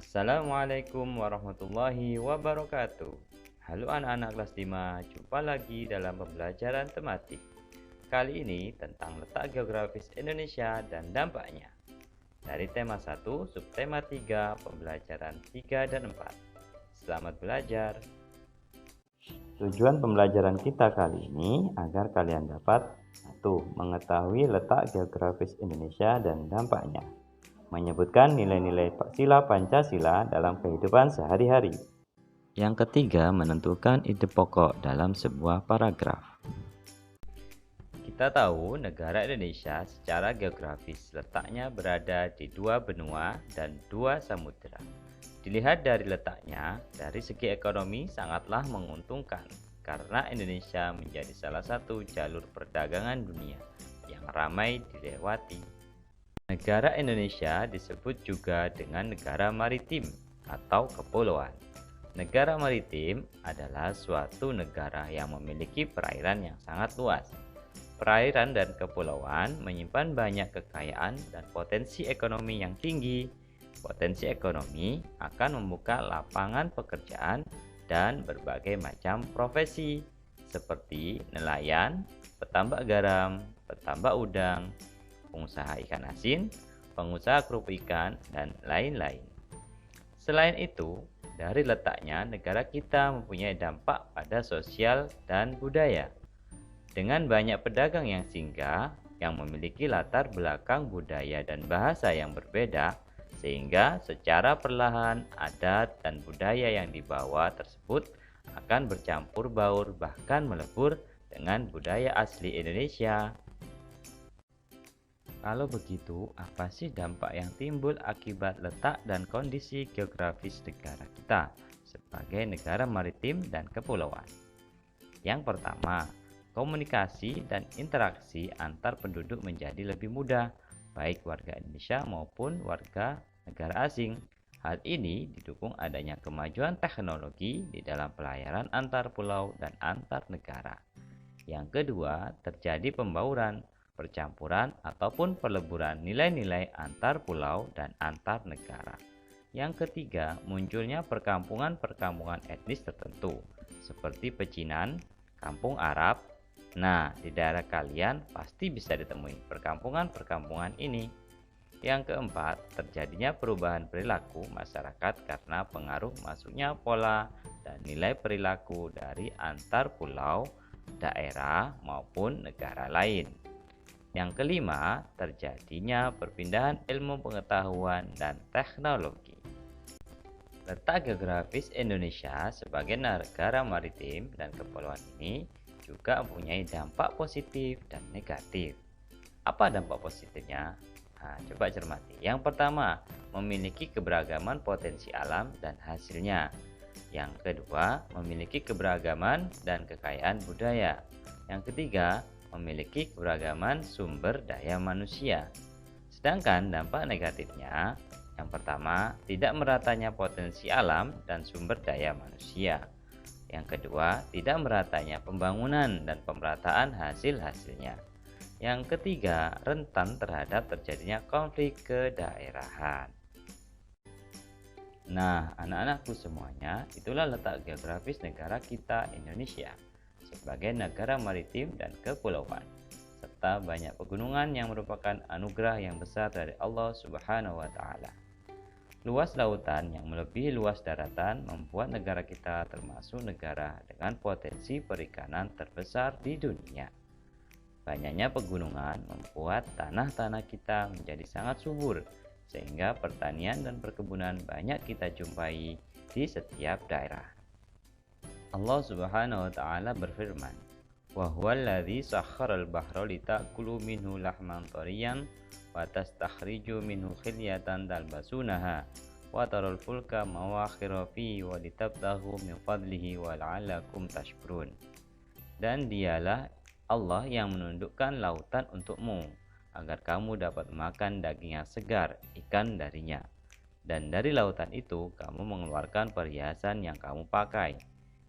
Assalamualaikum warahmatullahi wabarakatuh. Halo anak-anak kelas 5, jumpa lagi dalam pembelajaran tematik. Kali ini tentang letak geografis Indonesia dan dampaknya. Dari tema 1, subtema 3, pembelajaran 3 dan 4. Selamat belajar. Tujuan pembelajaran kita kali ini agar kalian dapat 1. Mengetahui letak geografis Indonesia dan dampaknya. Menyebutkan nilai-nilai sila Pancasila dalam kehidupan sehari-hari. Yang ketiga, menentukan ide pokok dalam sebuah paragraf. Kita tahu negara Indonesia secara geografis letaknya berada di 2 benua dan 2 samudera. Dilihat dari letaknya, dari segi ekonomi sangatlah menguntungkan karena Indonesia menjadi salah satu jalur perdagangan dunia yang ramai dilewati. Negara Indonesia disebut juga dengan negara maritim atau kepulauan. Negara maritim adalah suatu negara yang memiliki perairan yang sangat luas. Perairan dan kepulauan menyimpan banyak kekayaan dan potensi ekonomi yang tinggi. Potensi ekonomi akan membuka lapangan pekerjaan dan berbagai macam profesi seperti nelayan, petambak garam, petambak udang, pengusaha ikan asin, pengusaha kerupuk ikan, dan lain-lain. Selain itu, dari letaknya negara kita mempunyai dampak pada sosial dan budaya. Dengan banyak pedagang yang singgah, yang memiliki latar belakang budaya dan bahasa yang berbeda, sehingga secara perlahan adat dan budaya yang dibawa tersebut akan bercampur baur bahkan melebur dengan budaya asli Indonesia. Kalau begitu, apa sih dampak yang timbul akibat letak dan kondisi geografis negara kita sebagai negara maritim dan kepulauan? Yang pertama, komunikasi dan interaksi antar penduduk menjadi lebih mudah, baik warga Indonesia maupun warga negara asing. Hal ini didukung adanya kemajuan teknologi di dalam pelayaran antar pulau dan antar negara. Yang kedua, terjadi pembauran, percampuran ataupun peleburan nilai-nilai antar pulau dan antar negara. Yang ketiga, munculnya perkampungan-perkampungan etnis tertentu seperti pecinan, kampung Arab. Nah, di daerah kalian pasti bisa ditemui perkampungan-perkampungan ini. Yang keempat, terjadinya perubahan perilaku masyarakat karena pengaruh masuknya pola dan nilai perilaku dari antar pulau, daerah maupun negara lain. Yang kelima, terjadinya perpindahan ilmu pengetahuan dan teknologi. Letak geografis Indonesia sebagai negara maritim dan kepulauan ini juga mempunyai dampak positif dan negatif. Apa dampak positifnya? Nah, coba cermati. Yang pertama, memiliki keberagaman potensi alam dan hasilnya. Yang kedua, memiliki keberagaman dan kekayaan budaya. Yang ketiga, memiliki keberagaman sumber daya manusia. Sedangkan dampak negatifnya, yang pertama, tidak meratanya potensi alam dan sumber daya manusia. Yang kedua, tidak meratanya pembangunan dan pemerataan hasil-hasilnya. Yang ketiga, rentan terhadap terjadinya konflik kedaerahan. Nah, anak-anakku semuanya, itulah letak geografis negara kita Indonesia sebagai negara maritim dan kepulauan, serta banyak pegunungan yang merupakan anugerah yang besar dari Allah Subhanahu wa Ta'ala. Luas lautan yang melebihi luas daratan membuat negara kita termasuk negara dengan potensi perikanan terbesar di dunia. Banyaknya pegunungan membuat tanah-tanah kita menjadi sangat subur, sehingga pertanian dan perkebunan banyak kita jumpai di setiap daerah. Allah Subhanahu wa Ta'ala berfirman, "Wa huwallazi sakhkharal bahra litakulu minhu lahman thariyan wa tastakhriju minhu khilyatan talbasunaha wa taral fulka mawakhira fihi wa litabtaghu min fadlihi wa la'allakum tashkurun." Dan dialah Allah yang menundukkan lautan untukmu agar kamu dapat makan daging yang segar, ikan darinya. Dan dari lautan itu kamu mengeluarkan perhiasan yang kamu pakai.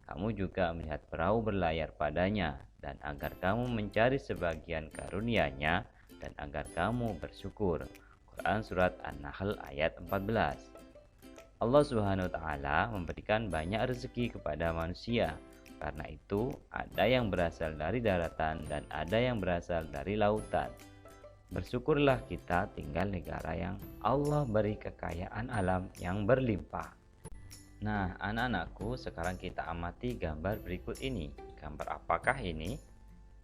Kamu juga melihat perahu berlayar padanya, dan agar kamu mencari sebagian karunia-Nya dan agar kamu bersyukur. Quran Surat An-Nahl ayat 14. Allah Subhanahu wa taala memberikan banyak rezeki kepada manusia. Karena itu, ada yang berasal dari daratan dan ada yang berasal dari lautan. Bersyukurlah kita tinggal negara yang Allah beri kekayaan alam yang berlimpah. Nah, anak-anakku, sekarang kita amati gambar berikut ini. Gambar apakah ini?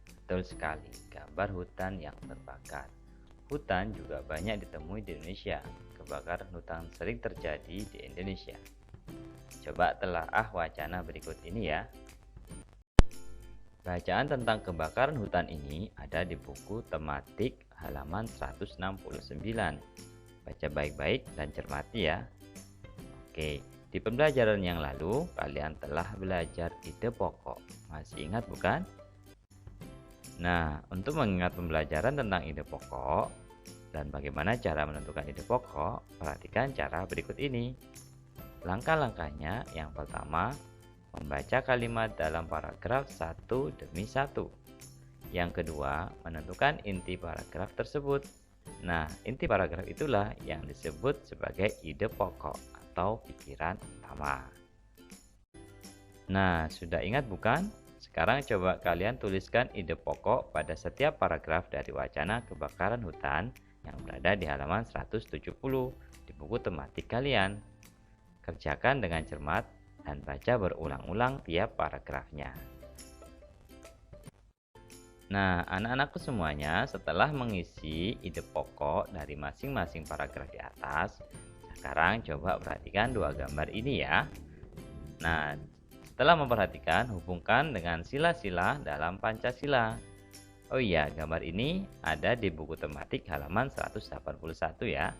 Betul sekali, gambar hutan yang terbakar. Hutan juga banyak ditemui di Indonesia. Kebakaran hutan sering terjadi di Indonesia. Coba telaah wacana berikut ini ya. Bacaan tentang kebakaran hutan ini ada di buku tematik halaman 169. Baca baik-baik dan cermati ya. Oke, di pembelajaran yang lalu kalian telah belajar ide pokok. Masih ingat bukan? Nah, untuk mengingat pembelajaran tentang ide pokok dan bagaimana cara menentukan ide pokok, perhatikan cara berikut ini. Langkah-langkahnya, yang pertama, membaca kalimat dalam paragraf satu demi satu. Yang kedua, menentukan inti paragraf tersebut. Nah, inti paragraf itulah yang disebut sebagai ide pokok atau pikiran utama. Nah, sudah ingat bukan? Sekarang coba kalian tuliskan ide pokok pada setiap paragraf dari wacana kebakaran hutan yang berada di halaman 170 di buku tematik kalian. Kerjakan dengan cermat dan baca berulang-ulang tiap paragrafnya. Nah, anak-anakku semuanya, setelah mengisi ide pokok dari masing-masing paragraf di atas, sekarang coba perhatikan dua gambar ini ya. Nah, setelah memperhatikan, hubungkan dengan sila-sila dalam Pancasila. Oh iya, gambar ini ada di buku tematik halaman 181 ya.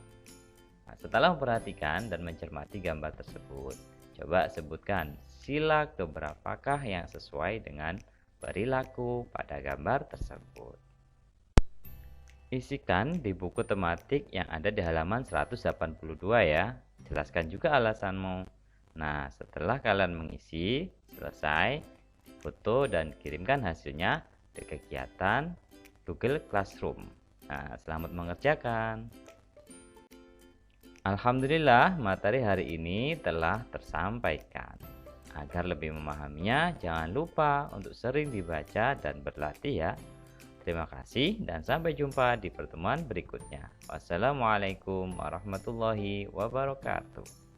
Nah, setelah memperhatikan dan mencermati gambar tersebut, coba sebutkan sila keberapakah yang sesuai dengan perilaku pada gambar tersebut. Isikan di buku tematik yang ada di halaman 182 ya. Jelaskan juga alasanmu. Nah, setelah kalian mengisi, selesai, foto dan kirimkan hasilnya di kegiatan Google Classroom. Nah, selamat mengerjakan. Alhamdulillah, materi hari ini telah tersampaikan. Agar lebih memahaminya, jangan lupa untuk sering dibaca dan berlatih ya. Terima kasih dan sampai jumpa di pertemuan berikutnya. Wassalamualaikum warahmatullahi wabarakatuh.